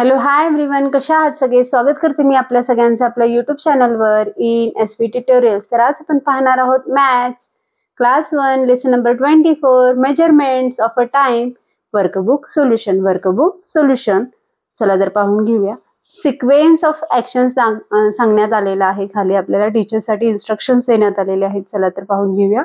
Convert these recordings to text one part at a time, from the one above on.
Hello hi everyone, कशा आहात सगळे? स्वागत करते मी आपल्या सगळ्यांचं आपल्या यूट्यूब चॅनलवर इन एसपी ट्युटोरियल्स. तर आज आपण पाहणार आहोत maths class 1 lesson number 24 measurements of a time workbook solution. चला तर पाहून घेऊया. सिक्वेन्स ऑफ ऍक्शन्स सांगण्यात आलेला आहे. खाली आपल्याला टीचरसाठी इन्स्ट्रक्शन्स देण्यात आलेले आहेत. चला तर पाहून घेऊया.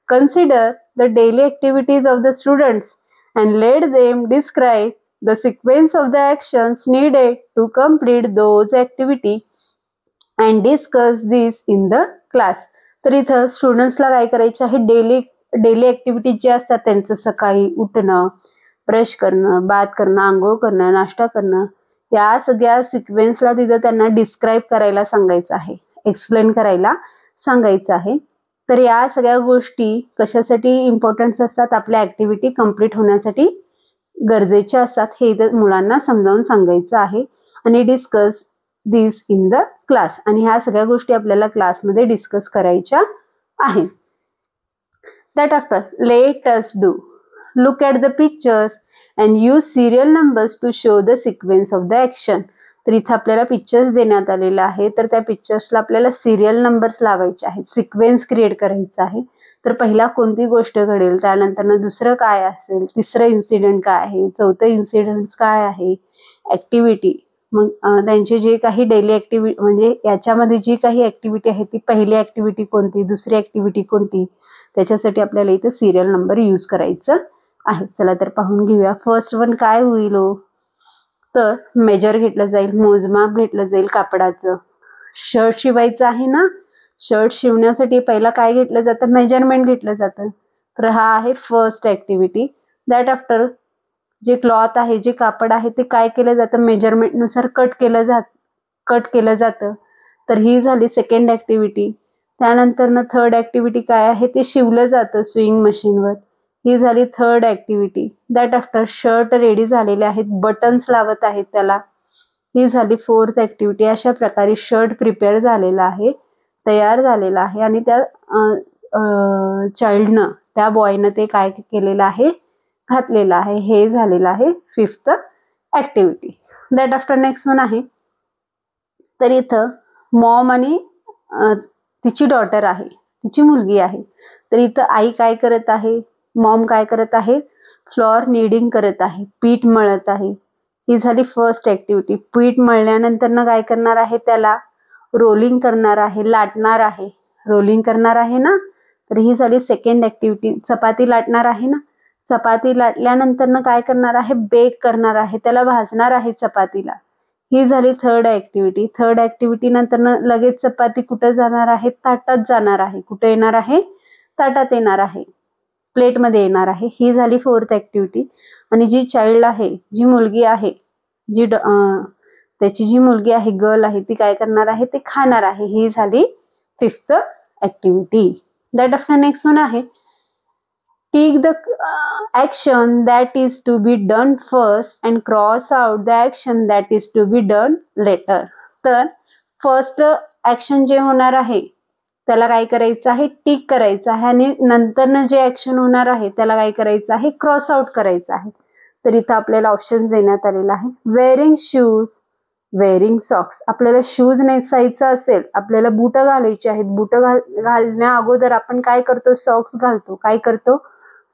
Consider the daily activities of the students and let them describe the sequence of the actions needed to complete those activity and discuss this in the class. तर इथं स्टुडंट्सला काय करायचे आहे, डेली ऍक्टिव्हिटीज जे असतात त्यांचं सकाळी उठणं, ब्रश करणं, बाथ करणं, आंघोळ करणं, नाश्ता करणं, या सगळ्या सिक्वेन्सला तिथं त्यांना डिस्क्राईब करायला सांगायचं आहे, एक्सप्लेन करायला सांगायचं आहे. तर या सगळ्या गोष्टी कशासाठी इम्पॉर्टंट असतात, आपल्या ऍक्टिव्हिटी कंप्लीट होण्यासाठी गरजेच्या असतात, हे मुलांना समजावून सांगायचं आहे. आणि discuss this in the class, आणि ह्या सगळ्या गोष्टी आपल्याला क्लासमध्ये डिस्कस करायच्या आहेत. That after let us do look at the pictures and use serial numbers to show the sequence of the action. तर इथं आपल्याला पिक्चर्स देण्यात आलेला आहे. तर त्या पिक्चर्सला आपल्याला सिरियल नंबर्स लावायचे आहेत, सिक्वेन्स क्रिएट करायचा आहे. तर पहिला कोणती गोष्ट घडेल, त्यानंतर दुसरं काय असेल, तिसरं इन्सिडेंट काय आहे, चौथं इन्सिडेंट काय आहे, ऍक्टिव्हिटी, मग त्यांचे जे काही डेली ऍक्टिव्हिटी म्हणजे याच्यामध्ये जी काही ऍक्टिव्हिटी आहे ती पहिली ऍक्टिव्हिटी कोणती, दुसरी ऍक्टिव्हिटी कोणती, त्याच्यासाठी आपल्याला इथं सिरियल नंबर यूज करायचं आहे. चला तर पाहून घेऊया. फर्स्ट वन काय होईल, तर मेजर घेतलं जाईल, मोजमाप घेतलं जाईल कापडाचं. शर्ट शिवायचं आहे ना, शर्ट शिवण्यासाठी पहिला काय घेतलं जातं, मेजरमेंट घेतलं जातं. तर हा आहे फर्स्ट ऍक्टिव्हिटी. दॅट आफ्टर जे क्लॉथ आहे, जे कापड आहे ते काय केलं जातं, मेजरमेंटनुसार कट केलं जातं. तर ही झाली सेकंड ऍक्टिव्हिटी. त्यानंतर थर्ड ऍक्टिव्हिटी काय आहे, ते शिवलं जातं स्विंग मशीनवर. ही झाली third activity. That after shirt ready झालेले आहेत, बटन्स लावत आहेत त्याला. ही झाली फोर्थ ऍक्टिव्हिटी. अशा प्रकारे शर्ट प्रिपेअर झालेला आहे, तयार झालेला आहे, आणि त्या चाइल्डनं, त्या बॉयनं ते काय केलेलं आहे, घातलेलं आहे. हे झालेलं आहे fifth activity. That after next one आहे, तर इथं मॉम आणि तिची डॉटर आहे, तिची मुलगी आहे. तर इथं आई काय करत आहे, मॉम काय करत आहे, फ्लॉर नीडिंग करत आहे, पीठ मळत आहे. ही झाली फर्स्ट ऍक्टिव्हिटी. पीठ मळल्यानंतर काय करणार आहे, त्याला रोलिंग करणार आहे, लाटणार आहे, रोलिंग करणार आहे ना. तर ही झाली सेकंड ऍक्टिव्हिटी. चपाती लाटणार आहे ना, चपाती लाटल्यानंतर काय करणार आहे, बेक करणार आहे, त्याला भाजणार आहे चपातीला. ही झाली थर्ड ऍक्टिव्हिटी. थर्ड ऍक्टिव्हिटी नंतर लगेच चपाती कुठं जाणार आहे, ताटात जाणार आहे. कुठे येणार आहे, ताटात येणार आहे, प्लेटमध्ये येणार आहे. ही झाली फोर्थ ऍक्टिव्हिटी. आणि जी चाइल्ड आहे, जी मुलगी आहे, त्याची जी मुलगी आहे, गर्ल आहे, ती काय करणार आहे, ते खाणार आहे. ही झाली fifth activity. That after next one आहे, tick the action that is to be done first and cross out the action that is to be done later. तर फर्स्ट ऍक्शन जे होणार आहे त्याला काय करायचं आहे, टिक करायचं आहे, आणि नंतर जे ऍक्शन होणार आहे त्याला काय करायचं आहे, क्रॉस आउट करायचं आहे. तर इथं आपल्याला ऑप्शन्स देण्यात आलेला आहे. Wearing shoes, wearing socks. आपल्याला शूज नेसायचं असेल, आपल्याला बुट घालायचे आहेत, बुट घालण्या अगोदर आपण काय करतो, सॉक्स घालतो. काय करतो,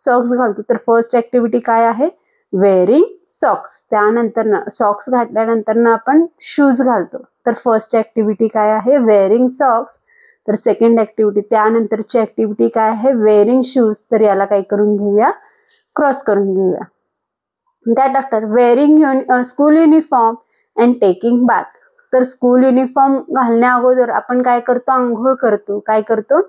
सॉक्स घालतो. तर फर्स्ट ऍक्टिव्हिटी काय आहे, वेअरिंग सॉक्स. त्यानंतर सॉक्स घातल्यानंतर आपण शूज घालतो. तर फर्स्ट ऍक्टिव्हिटी काय आहे, वेअरिंग सॉक्स. तर सेकंड ऍक्टिव्हिटी, त्यानंतरची ऍक्टिव्हिटी काय आहे, वेअरिंग शूज. तर याला काय करून घेऊया, क्रॉस करून घेऊया. That after wearing school uniform and taking bath. तर स्कूल युनिफॉर्म घालण्या अगोदर आपण काय करतो, आंघोळ करतो. काय करतो,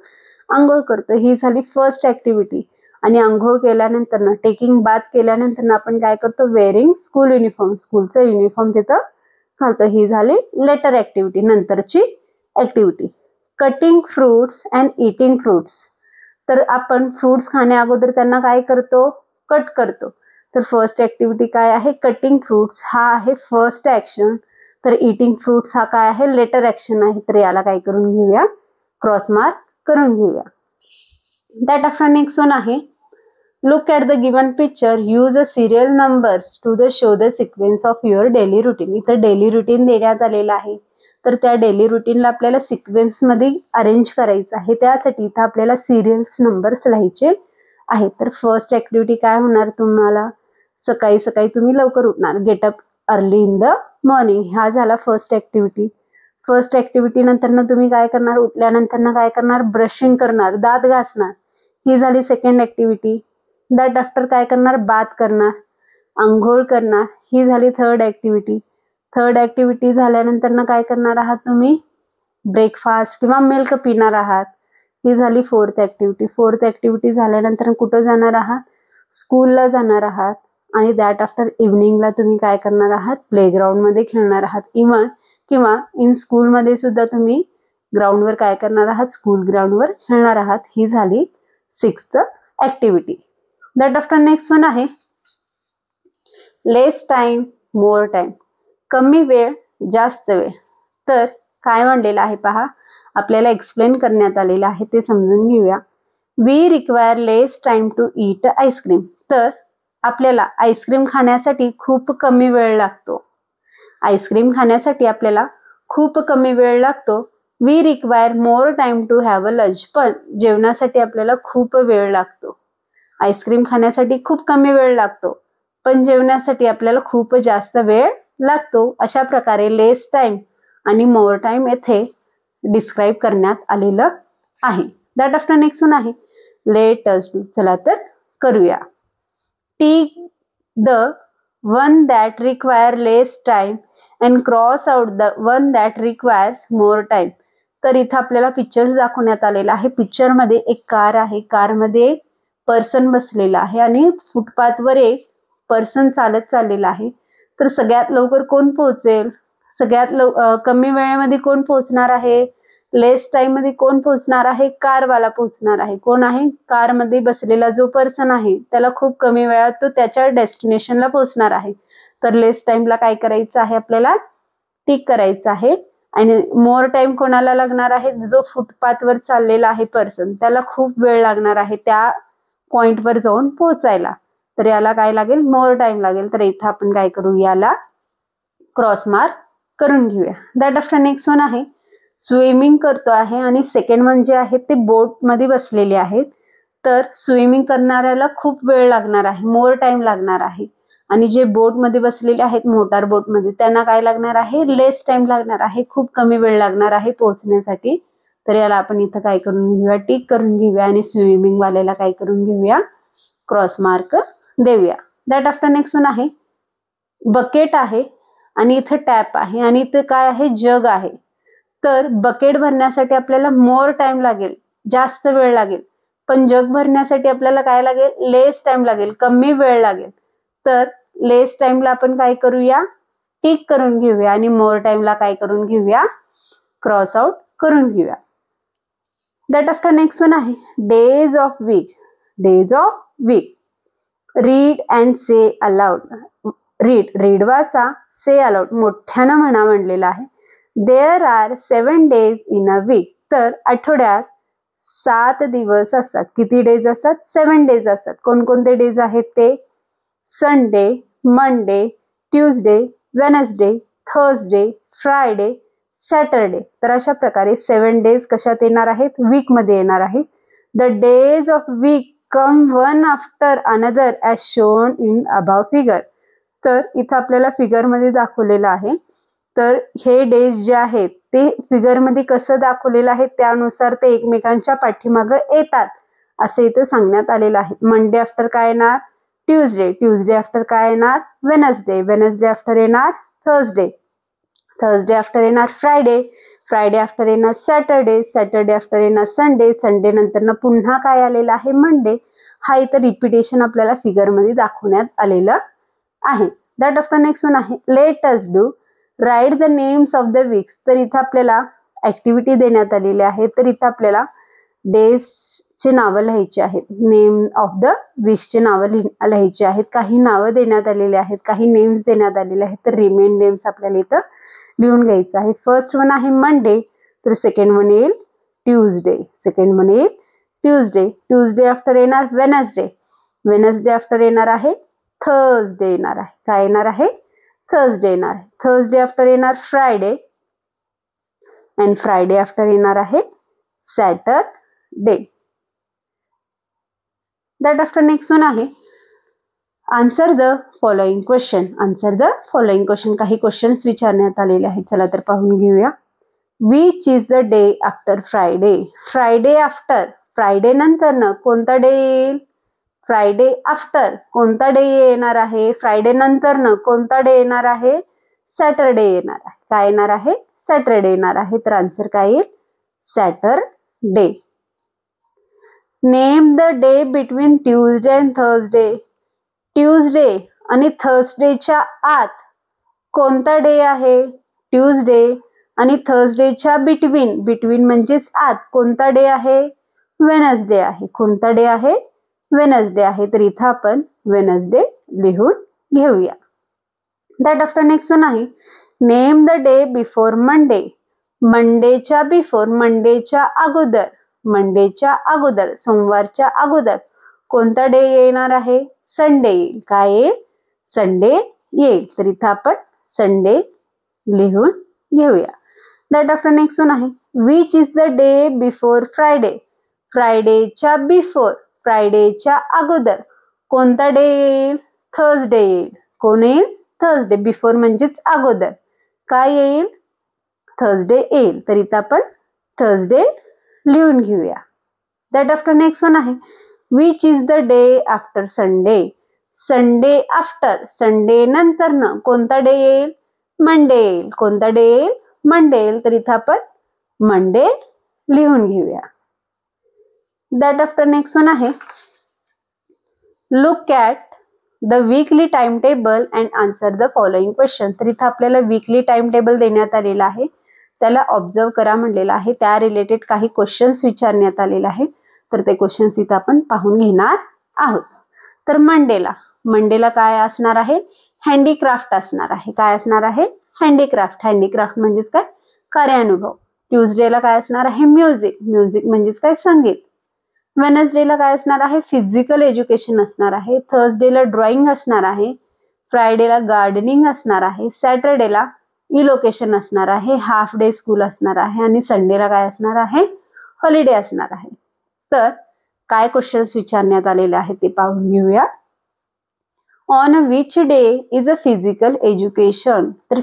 आंघोळ करतो. ही झाली फर्स्ट ऍक्टिव्हिटी. आणि आंघोळ केल्यानंतर, टेकिंग बाथ केल्यानंतर आपण काय करतो, वेअरिंग स्कूल युनिफॉर्म, स्कूलचं युनिफॉर्म तिथं घालतो. ही झाली लेटर ऍक्टिव्हिटी, नंतरची activity. Cutting fruits and eating fruits. तर आपण फ्रुट्स खाण्या अगोदर त्यांना काय करतो, कट करतो. तर फर्स्ट ऍक्टिव्हिटी काय आहे, कटिंग फ्रुट्स हा आहे फर्स्ट ऍक्शन. तर इटिंग फ्रुट्स हा काय आहे, लेटर ऍक्शन आहे. तर याला काय करून घेऊया, क्रॉस मार्क करून घेऊया. दॅट आफ्टर नेक्स्ट वन आहे, look at the given picture, use a serial numbers to the show the sequence of your daily routine. इथं डेली रुटीन देण्यात आलेलं आहे, तर त्या डेली रुटीनला आपल्याला सिक्वेन्समध्ये अरेंज करायचं आहे. त्यासाठी इथं आपल्याला सिरियल्स नंबर्स लिहायचे आहेत. तर फर्स्ट ॲक्टिव्हिटी काय होणार, तुम्हाला सकाळी सकाळी तुम्ही लवकर उठणार, get up early in the morning. हा झाला फर्स्ट ॲक्टिव्हिटी. फर्स्ट ॲक्टिव्हिटी नंतर तुम्ही काय करणार, उठल्यानंतर काय करणार, ब्रशिंग करणार, दात घासणार. ही झाली सेकंड ॲक्टिव्हिटी. दॅट आफ्टर काय करणार, बाथ करणार, आंघोळ करणार. ही झाली थर्ड ॲक्टिव्हिटी. थर्ड ॲक्टिव्हिटी झाल्यानंतर काय करणार आहात, तुम्ही ब्रेकफास्ट किंवा मिल्क पिणार आहात. ही झाली फोर्थ ॲक्टिव्हिटी. फोर्थ ॲक्टिव्हिटी झाल्यानंतर कुठं जाणार आहात, स्कूलला जाणार आहात. आणि दॅट आफ्टर इव्हनिंगला तुम्ही काय करणार आहात, प्लेग्राऊंडमध्ये खेळणार आहात. किंवा इन स्कूलमध्ये सुद्धा तुम्ही ग्राउंडवर काय करणार आहात, स्कूल ग्राउंडवर खेळणार आहात. ही झाली sixth activity. That after next one आहे लेस टाइम मोर टाइम. कमी वेळ जास्त वेळ. तर काय म्हणलेलं आहे पहा, आपल्याला एक्सप्लेन करण्यात आलेलं आहे, ते समजून घेऊया. We require less time to eat ice cream. तर आपल्याला आईस्क्रीम खाण्यासाठी खूप कमी वेळ लागतो. आईस्क्रीम खाण्यासाठी आपल्याला खूप कमी वेळ लागतो. We require more time to have a lunch. पण जेवणासाठी आपल्याला खूप वेळ लागतो. आईस्क्रीम खाण्यासाठी खूप कमी वेळ लागतो, पण जेवणासाठी आपल्याला खूप जास्त वेळ लागतो. अशा प्रकारे लेस टाइम आणि मोर टाइम येथे डिस्क्राईब करण्यात आलेलं आहे. दॅट आफ्टर नेक्स्ट वन आहे लेट अस डू. चला तर करूया. Tick the one that require less time and cross out the one that requires more time. तर इथं आपल्याला पिक्चर दाखवण्यात आलेला आहे. पिक्चरमध्ये एक कार आहे, कारमध्ये एक पर्सन बसलेला आहे आणि फुटपाथवर एक पर्सन चालत चाललेला आहे. तर सगळ्यात लवकर कोण पोहोचेल, सगळ्यात कमी वेळेमध्ये कोण पोहोचणार आहे, लेस टाइम मध्ये कोण पोहोचणार आहे, कारवाला पोहोचणार आहे. कोण आहे, कारमध्ये बसलेला जो पर्सन आहे त्याला खूप कमी वेळात तो त्याच्या डेस्टिनेशनला पोहोचणार आहे. तर लेस टाइमला काय करायचं आहे, आपल्याला टिक करायचं आहे. आणि मोर टाइम कोणाला लागणार आहे, जो फुटपाथवर चाललेला आहे पर्सन, त्याला खूप वेळ लागणार आहे त्या पॉइंटवर जाऊन पोहोचायला. तर याला काय लागेल, मोर टाइम लागेल. तर इथं आपण काय करू, याला क्रॉस मार्क करून घेऊया. दॅट आफ्टर नेक्स्ट वन आहे स्विमिंग करतो आहे आणि सेकंड म्हणजे आहे ते बोट मध्ये बसलेले आहेत. तर स्विमिंग करणाऱ्याला खूप वेळ लागणार आहे, मोर टाइम लागणार आहे. आणि जे बोट मध्ये बसलेले आहेत मोटार बोट मध्ये, त्यांना काय लागणार आहे, लेस टाइम लागणार आहे, खूप कमी वेळ लागणार आहे पोहोचण्यासाठी. तर याला आपण इथं काय करून घेऊया, टिक करून घेऊया आणि स्विमिंग वाल्याला काय करून घेऊया, क्रॉस मार्क देऊया. दॅट आफ्टर नेक्स्ट वन आहे बकेट आहे आणि इथं टॅप आहे आणि इथं काय आहे, जग आहे. तर बकेट भरण्यासाठी आपल्याला मोर टाइम लागेल, जास्त वेळ लागेल. पण जग भरण्यासाठी आपल्याला काय लागेल, लेस टाइम लागेल, कमी वेळ लागेल. तर लेस टाइमला आपण काय करूया, टिक करून घेऊया आणि मोर टाइमला काय करून घेऊया, क्रॉस आउट करून घेऊया. दॅट आफ्टर नेक्स्ट वन आहे days of week. Days of week. Read and say aloud. Read वाचा, से अलाउड मोठ्यानं म्हणा म्हणलेलं आहे. There are 7 days in a week. तर आठवड्यात 7 दिवस असतात. किती डेज असतात, 7 days असतात. कोणकोणते डेज आहेत ते, Sunday, Monday, Tuesday, Wednesday, Thursday, Friday, Saturday. तर अशा प्रकारे 7 days कशात येणार आहेत, वीक मध्ये येणार आहेत. The days of week come one after another as shown in above figure. तर इथं आपल्याला फिगर मध्ये दाखवलेलं आहे. तर हे डेज जे आहेत ते फिगर मध्ये कसं दाखवलेलं आहे त्यानुसार ते एकमेकांच्या पाठीमागे येतात असं इथं सांगण्यात आलेलं आहे. मंडे आफ्टर काय येणार, ट्यूजडे. ट्यूजडे आफ्टर काय येणार, वेनसडे. वेनसडे आफ्टर येणार थर्सडे. थर्सडे आफ्टर येणार फ्रायडे. फ्रायडे आफ्टर येणार सॅटरडे. सॅटरडे आफ्टर येणार संडे. संडे नंतर पुन्हा काय आलेलं आहे, मंडे. हा इथं रिपिटेशन आपल्याला फिगर मध्ये दाखवण्यात आलेलं आहे. दॅट आफ्टर नेक्स्ट वन आहे let us do write the names of the weeks. तर इथं आपल्याला ऍक्टिव्हिटी देण्यात आलेली आहे. तर इथं आपल्याला डेजचे नावं लिहायची आहेत, नेम ऑफ द वीक्सचे नावं लिहायची आहेत. काही नावं देण्यात आलेली आहेत, काही नेम्स देण्यात आलेले आहेत. तर रिमेन नेम्स आपल्याला इथं लिहून घ्यायचं आहे. फर्स्ट वन आहे मंडे, तर सेकंड वन येईल ट्यूजडे. सेकंड वन येईल ट्यूजडे. ट्यूजडे आफ्टर येणार वेनसडे. वेनसडे आफ्टर येणार आहे थर्सडे येणार आहे. काय येणार आहे? थर्सडे येणार आहे. थर्सडे आफ्टर येणार फ्रायडे अँड फ्रायडे आफ्टर येणार आहे Saturday. That after next one आहे answer the following question. Answer the following question. काही क्वेश्चन्स विचारण्यात आलेले आहेत. चला तर पाहून घेऊया. Which is the day after Friday. Friday after, Friday नंतर न कोणता डे येईल? फ्रायडे आफ्टर कोणता डे येणार आहे? फ्रायडे नंतर न कोणता डे येणार आहे? सॅटरडे येणार आहे. काय येणार आहे? सॅटरडे येणार आहे. तर आन्सर काय येईल? Saturday. Name the day between Tuesday and Thursday. Tuesday आणि थर्सडेच्या आत कोणता डे आहे? ट्यूजडे आणि थर्सडेच्या बिटवीन, बिटवीन म्हणजेच आत कोणता डे आहे? वेनसडे आहे. कोणता डे आहे? वेनसडे आहे. तर इथं आपण वेनसडे लिहून घेऊया. दॅट आफ्टर नेक्स्ट वन आहे name the day before Monday. मंडेच्या बिफोर, मंडेच्या अगोदर, मंडेच्या अगोदर, सोमवारच्या अगोदर कोणता डे येणार आहे? संडे येईल. काय येईल? संडे येईल. तर इथं आपण संडे लिहून घेऊया. दॅट आफ्टर नेक्स्ट वन आहे which is the day before Friday. फ्रायडेच्या बिफोर, फ्रायडेच्या अगोदर कोणता डे येईल? थर्सडे येईल. कोण येईल? थर्सडे. बिफोर म्हणजेच अगोदर. काय येईल? थर्सडे येईल. तर इथं आपण थर्सडे लिहून घेऊया. दॅट आफ्टर नेक्स्ट वन आहे which is the day after Sunday. Sunday after, Sunday नंतर न कोणता डे येईल? मंडे येईल. कोणता डे येईल? मंडे येईल. तर इथं आपण मंडे लिहून घेऊया. दॅट आफ्टर नेक्स्ट वन आहे look at the weekly time table and answer the following question. तर इथं आपल्याला वीकली टाइम टेबल देण्यात आलेला आहे. त्याला ऑब्झर्व करा म्हणलेलं आहे. त्या रिलेटेड काही क्वेश्चन्स विचारण्यात आलेले आहेत. तर ते क्वेश्चन्स इथं आपण पाहून घेणार आहोत. तर मंडेला काय असणार आहे? हँडीक्राफ्ट असणार आहे. काय असणार आहे? हँडीक्राफ्ट. हँडीक्राफ्ट म्हणजेच काय? कार्यानुभव. ट्यूजडेला काय असणार आहे? म्युझिक. म्युझिक म्हणजेच काय? संगीत. वेनसडेला काय असणार आहे? फिजिकल एज्युकेशन असणार आहे. थर्सडेला ड्रॉइंग असणार आहे. फ्रायडेला गार्डनिंग असणार आहे. सॅटरडेला इलोकेशन असणार आहे. हाफ डे स्कूल असणार आहे. आणि संडेला काय असणार आहे? हॉलिडे असणार आहे. तर काय क्वेश्चन्स विचारण्यात आलेले आहेत ते पाहून घेऊया. On which day is a physical education. तर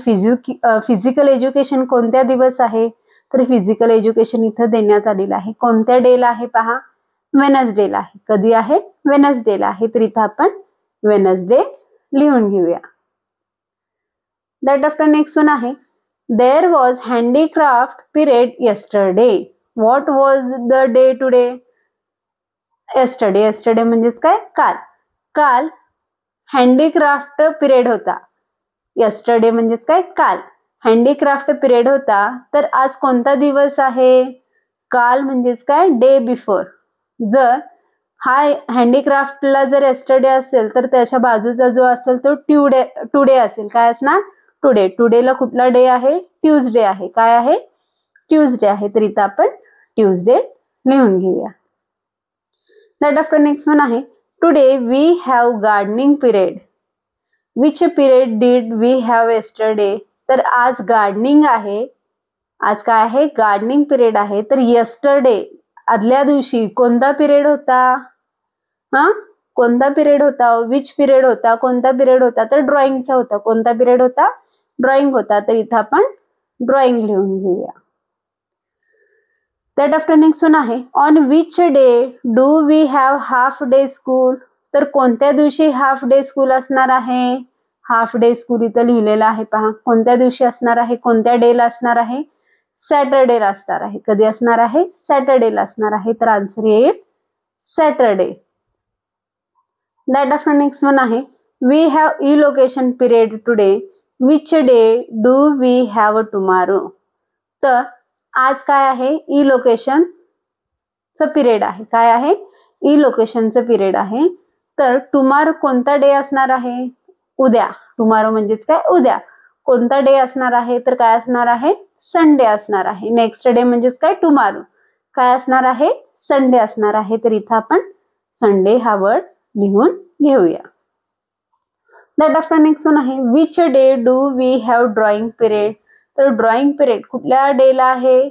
फिजिकल एज्युकेशन कोणत्या दिवस आहे? तर फिजिकल एज्युकेशन इथं देण्यात आलेलं आहे. कोणत्या डेला आहे पहा? वेनसडेला आहे. कधी आहे? वेनसडेला आहे. तर इथं आपण वेनसडे लिहून घेऊया. दॅट आफ्टर नेक्स्ट वन आहे there was handicraft period yesterday. What was the day today? Yesterday. Yesterday म्हणजेच काय? काल. काल हँडीक्राफ्ट पिरियड होता. येस्टरडे म्हणजेच काय? काल. हँडीक्राफ्ट पिरियड होता. तर आज कोणता दिवस आहे? काल म्हणजेच काय? Day before. जर हा हँडीक्राफ्टला जर येस्टरडे असेल तर त्याच्या बाजूचा जो असेल तो टुडे असेल. काय असणार? टुडे. टुडेला कुठला डे आहे? ट्यूजडे आहे. काय आहे? ट्यूजडे आहे. तर इथं आपण ट्यूजडे लिहून घेऊया. दॅट आफ्टर नेक्स्ट वन आहे today we have gardening period. Which period did we have yesterday. तर आज गार्डनिंग आहे. आज काय आहे? गार्डनिंग पिरियड आहे. तर येस्टरडे आदल्या दिवशी कोणता पिरियड होता? कोणता पिरियड होता? विच पिरियड होता? कोणता पिरियड होता? तर ड्रॉइंगचा होता. कोणता पिरियड होता? ड्रॉइंग होता. तर इथं आपण ड्रॉइंग लिहून घेऊया. दॅट आफ्टर नेक्स्ट वन आहे on which day do we have half day school. तर कोणत्या दिवशी हाफ डे स्कूल असणार आहे? हाफ डे स्कूल इथं लिहिलेलं आहे पहा. कोणत्या दिवशी असणार आहे? कोणत्या डेला असणार आहे? सॅटरडेला असणार आहे. कधी असणार आहे? सॅटरडेला असणार आहे. तर आन्सर येईल Saturday. That after next one आहे we have elocution period today. Which day do we have tomorrow. तर आज काय आहे? इलोकेशनचं पिरियड आहे. काय आहे? इलोकेशनचं पिरियड आहे. तर टुमारो कोणता डे असणार आहे? उद्या. टुमारो म्हणजेच काय? उद्या. कोणता डे असणार आहे? तर काय असणार आहे? संडे असणार आहे. नेक्स्ट डे म्हणजेच काय? टुमारो. काय असणार आहे? संडे असणार आहे. तर इथं आपण संडे हा वर्ड लिहून घेऊया. दॅट आफ्टर नेक्स्ट वन आहे which day do we have drawing period. तर ड्रॉइंग पिरियड कुठल्या डेला आहे?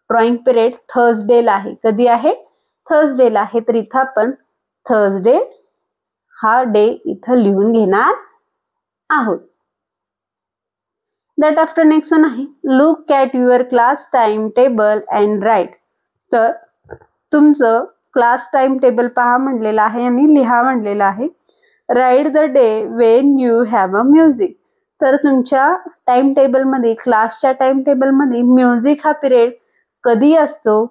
ड्रॉइंग पिरियड थर्सडेला आहे. कधी आहे? थर्सडेला आहे. तर इथं आपण थर्सडे हा डे इथं लिहून घेणार आहोत. दॅट आफ्टर नेक्स्ट वन आहे look at your class time table and write. तर तुमचं क्लास टाइम टेबल पहा म्हणलेलं आहे आणि लिहा म्हणलेलं आहे. Write the day Wien you have a music. तर तुमच्या टाइम टेबलमध्ये क्लासच्या टाइम टेबलमध्ये म्युझिक हा पिरियड कधी असतो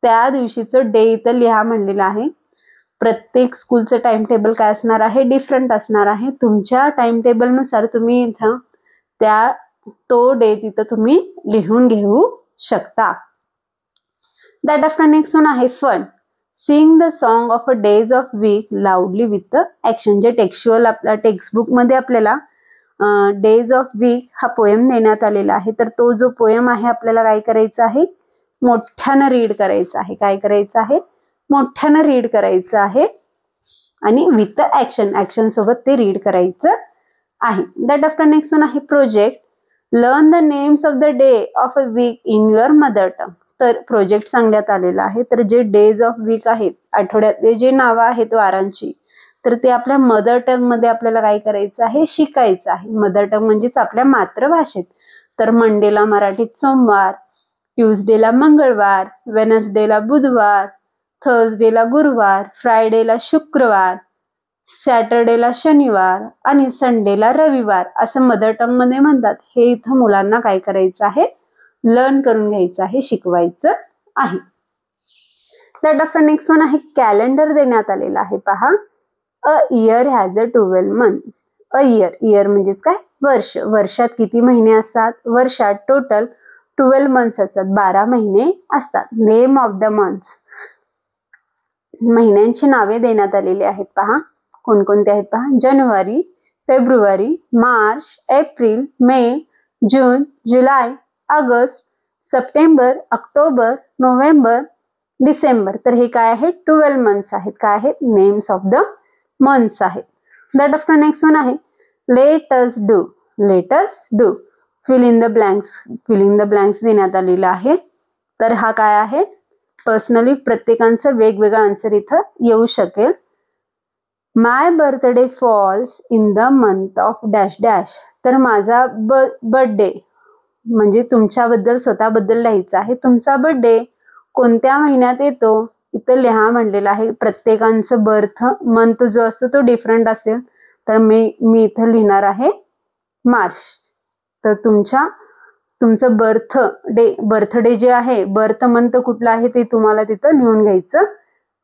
त्या दिवशीचं डे इथं लिहा म्हणलेलं आहे. प्रत्येक स्कूलचं टाइम टेबल काय असणार आहे? डिफरंट असणार आहे. तुमच्या टाइम टेबलनुसार तुम्ही इथं तो डे तिथं तुम्ही लिहून घेऊ शकता. दॅट आफ्टर नेक्स्ट वन आहे fun. Sing the song of a days of week loudly with action. जे टेक्स्च्युअल आपल्या टेक्स्टबुकमध्ये आपल्याला डेज ऑफ वीक हा पोएम देण्यात आलेला आहे. तर तो जो पोएम आहे आपल्याला काय करायचा आहे? मोठ्यानं रीड करायचं आहे. काय करायचं आहे? मोठ्यानं रीड करायचं आहे आणि विथ ॲक्शन, ॲक्शन सोबत ते रीड करायचं आहे. दॅट आफ्टर नेक्स्ट वन आहे project. Learn the names of the day of a week in your mother tongue. तर प्रोजेक्ट सांगण्यात आलेला आहे. तर जे डेज ऑफ वीक आहेत, आठवड्यातले जे नावं आहेत वारांची, तर ते आपल्या मदर टंग मध्ये आपल्याला काय करायचं आहे? शिकायचं आहे. मदर टंग म्हणजेच आपल्या मातृभाषेत. तर मंडेला मराठीत सोमवार, ट्यूजडेला मंगळवार, वेनसडेला बुधवार, थर्सडेला गुरुवार, फ्रायडेला शुक्रवार, सॅटर्डेला शनिवार आणि संडेला रविवार असं मदर टंग मध्ये म्हणतात. हे इथं मुलांना काय करायचं आहे? लर्न करून घ्यायचं आहे, शिकवायचं आहे. दॅट आफ्टर नेक्स्ट वन आहे कॅलेंडर देण्यात आलेला आहे. पहा a year has a 12 month. A year, year म्हणजेच काय? वर्ष. वर्षात किती महिने असतात? वर्षात टोटल 12 मंथ्स असतात. 12 महिने असतात. नेम ऑफ द मंथ्स, महिन्यांची नावे देण्यात आलेली आहेत. पहा कोणकोणते आहेत पहा. जानेवारी, फेब्रुवारी, मार्च, एप्रिल, मे, जून, जुलै, ऑगस्ट, सप्टेंबर, ऑक्टोबर, नोव्हेंबर, डिसेंबर. तर हे काय आहे? 12 मंथ्स आहेत. काय आहेत? नेम्स ऑफ द मंथ्स आहेत. दॅट आफ्टर नेक्स्ट वन आहे let us do. Let us do. Fill in the blanks. Fill in the blanks देण्यात आलेला आहे. तर हा काय आहे? पर्सनली प्रत्येकांचं वेगवेगळं आन्सर इथं येऊ शकेल. My birthday falls in the month of dash dash. तर माझा बर्थडे म्हणजे तुमच्याबद्दल, स्वतःबद्दल लिहायचं आहे. तुमचा बर्थडे कोणत्या महिन्यात येतो इथं लिहा म्हणलेला आहे. प्रत्येकांचं बर्थ मंथ जो असतो तो डिफरंट असेल. तर मी इथं लिहिणार आहे मार्च. तर तुमचं बर्थडे जे आहे, बर्थ मंथ कुठला आहे ते तुम्हाला तिथं लिहून घ्यायचं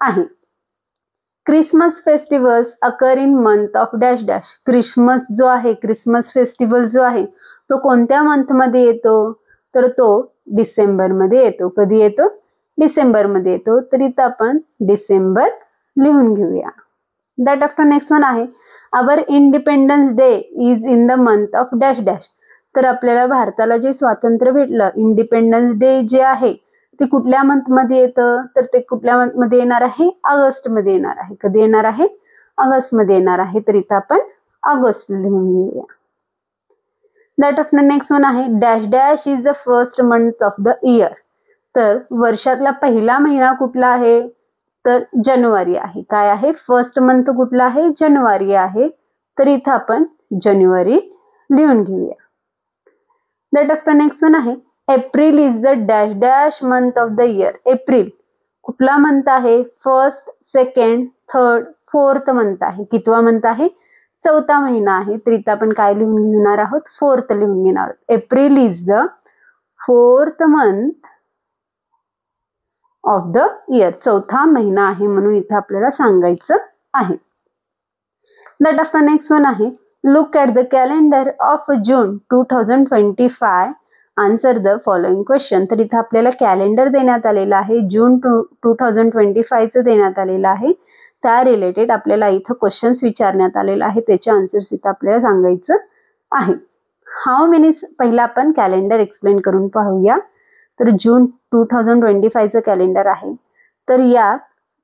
आहे. Christmas festivals occur in month of dash dash. Christmas जो आहे, क्रिसमस फेस्टिवल जो आहे तो कोणत्या मंथ मध्ये येतो? तर तो डिसेंबर मध्ये येतो. कधी येतो? डिसेंबर मध्ये येतो. तर इथं आपण डिसेंबर लिहून घेऊया. दॅट आफ्टर नेक्स्ट वन आहे our independence day is in the month of dash dash. तर आपल्याला भारताला जे स्वातंत्र्य भेटलं, इंडिपेंडन्स डे जे आहे ते कुठल्या मंथ मध्ये येतं? तर ते कुठल्या मंथ मध्ये येणार आहे? ऑगस्ट मध्ये येणार आहे. कधी येणार आहे? ऑगस्ट मध्ये येणार आहे. तर इथं आपण ऑगस्ट लिहून घेऊया. दॅट आफ्टर नेक्स्ट वन आहे dash dash is the first month of the year. तर वर्षातला पहिला महिना कुठला आहे? तर जानेवारी आहे. काय आहे? फर्स्ट मंथ कुठला आहे? जानेवारी आहे. तर इथं आपण जानेवारी लिहून घेऊया. दॅट आफ्टर नेक्स्ट वन आहे April is the dash dash month of the year. April कुठला मंथ आहे? First, second, third, fourth month आहे. कितवा मंथ आहे? चौथा महिना आहे. तर इथं आपण काय लिहून घेणार आहोत? फोर्थ लिहून घेणार आहोत. April is the fourth month of the year. चौथा महिना आहे म्हणून इथं आपल्याला सांगायचं आहे. दॅट आफ्टर नेक्स्ट वन आहे look at the calendar of June 2025. Answer the following question. तर इथं आपल्याला कॅलेंडर देण्यात आलेलं आहे. जून 2025 देण्यात आलेलं आहे. त्या रिलेटेड आपल्याला इथं क्वेश्चन्स विचारण्यात आलेलं आहे. त्याचे आन्सर्स इथं आपल्याला सांगायचं आहे. हाऊ मेनी, पहिला आपण कॅलेंडर एक्सप्लेन करून पाहूया. तर जून 2025 कॅलेंडर आहे. तर यात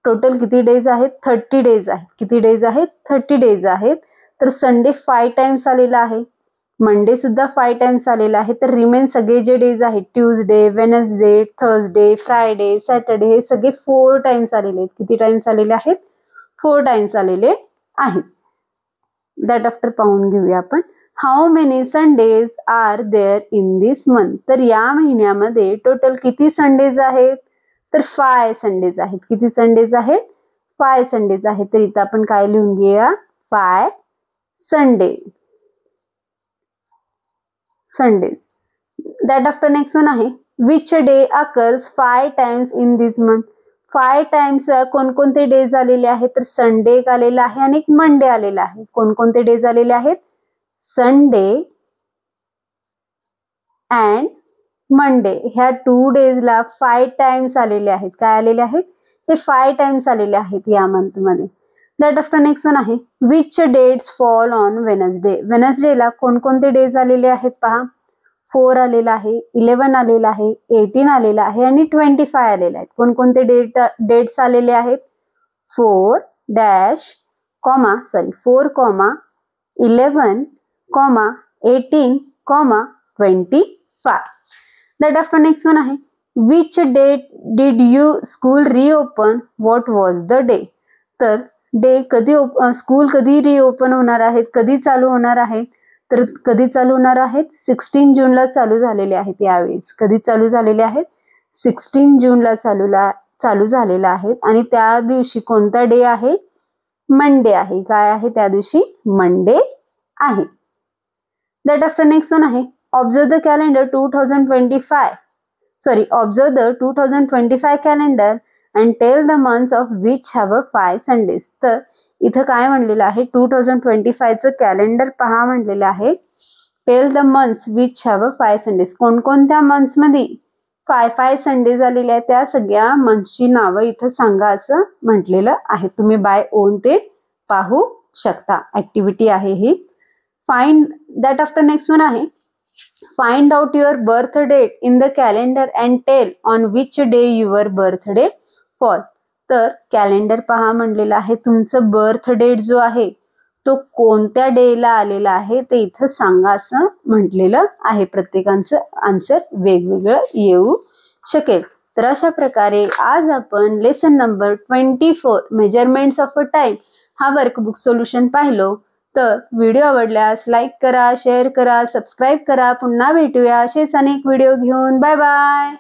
टोटल किती डेज आहेत? 30 डेज आहेत. किती डेज आहेत? 30 डेज आहेत. तर संडे 5 टाइम्स आलेला आहे, मंडे सुद्धा 5 टाइम्स आलेला आहे. तर रिमेन सगळे जे डेज आहेत Tuesday, Wednesday, Thursday, Friday, Saturday हे सगळे 4 टाइम्स आलेले आहेत. किती टाइम्स आलेले आहेत? 4 टाइम्स आलेले आहेत. दॅट आफ्टर पाहून घेऊया आपण. How many Sundays are there in this month? तर या महिन्यामध्ये टोटल किती संडेज आहेत? तर 5 संडेज आहेत. किती संडेज आहेत? 5 संडेज आहेत. तर इथं आपण काय लिहून घेऊया? 5 Sunday. Sundays. That after next one आहे which day occurs 5 times in this month? 5 times कोणकोणते डेज आलेले आहेत? तर संडे एक आलेला आहे आणि एक मंडे आलेला आहे. कोणकोणते डेज आलेले आहेत? Sunday and Monday. ह्या 2 डेजला 5 टाइम्स आलेले आहेत. काय आलेले आहेत? ते 5 टाइम्स आलेले आहेत या मंथ मध्ये. दॅट आफ्टर नेक्स्ट वन आहे which dates fall on Wednesday? वेनसडेला कोणकोणते डेज आलेले आहेत पहा. 4 आलेला आहे, 11 आलेला आहे, 18 आलेला आहे आणि 25 आलेले आहेत. कोणकोणते डेट्स आलेले आहेत? 4, 11, 18, 25. दॅट आफ्टर नेक्स्ट वन आहे which date did you school reopen? What was the day? तर डे कधी स्कूल कधी रिओपन होणार आहेत? कधी चालू होणार आहेत? तर कधी चालू होणार आहेत? 16 जूनला चालू झालेले आहेत. यावेळेस कधी चालू झालेले आहेत? 16 जूनला चालू झालेला आहे आणि त्या दिवशी कोणता डे आहे? मंडे आहे. काय आहे त्या दिवशी? मंडे आहे. दॅट आफ्टर नेक्स्ट वन आहे observe the calendar 2025 calendar and tell the months of which have 5 Sundays. तर इथं काय म्हणलेलं आहे? 2025चं कॅलेंडर पहा म्हणलेलं आहे. Tell the months which have 5 Sundays. कोणकोणत्या मंथ्स मध्ये 5 संडेज आलेले आहेत त्या सगळ्या मंथची नावं इथं सांगा असं म्हटलेलं आहे. तुम्ही बाय ओन ते पाहू शकता. ऍक्टिव्हिटी आहे ही. Find. That after next one आहे find out your birth date in the calendar and tell on which day your birthday fall. तर कॅलेंडर पहा म्हणलेलं आहे. तुमचं बर्थ डेट जो आहे तो कोणत्या डेला आलेला आहे ते इथं सांगा असं म्हटलेलं आहे. प्रत्येकाचं आन्सर वेगवेगळं येऊ शकेल. तर अशा प्रकारे आज आपण lesson number 24 measurements of a time हा वर्कबुक सोल्युशन पाहिलो. तर व्हिडिओ आवडल्यास लाईक करा, शेअर करा, सबस्क्राईब करा. पुन्हा भेटूया असेच अनेक व्हिडिओ घेऊन. Bye bye.